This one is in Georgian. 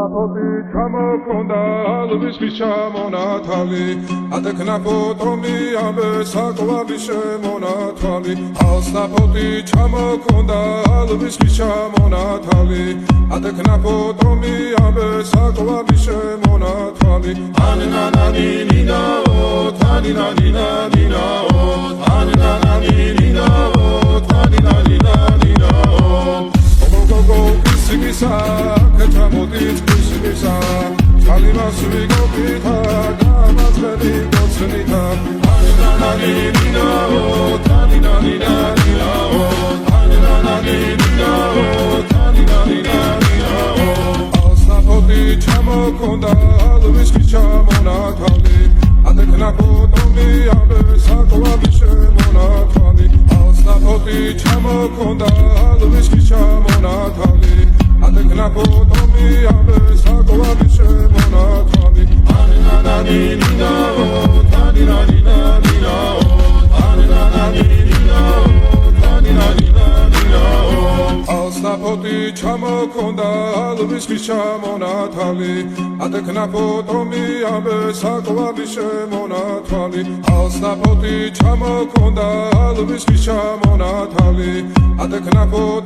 Alsnapoti ჩამოქონდა ალვის ჩამონათალი ატექნა ფოტომი ამე საკვალი შემონათალი Alsnapoti ჩამოქონდა ალვის ჩამონათალი ატექნა ფოტომი ამე საკვალი შემონათალი ანანანინინაო თანინანინანინაო ანანანინინაო თანინანინანინაო გოგო კისიმისა კეთამოდით კისიმისა კალიმას ვიგობითა გამაცხელი გოცნითა ანანანინინაო თანინანინანინაო ანანანინინაო თანინანინანინაო Alsnapoti ჩამოქონდა ალვის ჩამონათალი ატექნა ფოტომი ამე საკვალი შემონათალი Alsnapoti ჩამოქონდა ალვის ჩამონათალი ატექნა ფოტომი ამე საკვალი შემონათალი ანანანინინაო თანინანინანინაო ანანანინინაო თანინანინანინაო Alsnapoti ჩამოქონდა ალვის ჩამონათალი ატექნა ფოტომი ამე საკვალი შემონათალი Alsnapoti ჩამოქონდა ალვის ჩამონათალი ატექნა ფოტომი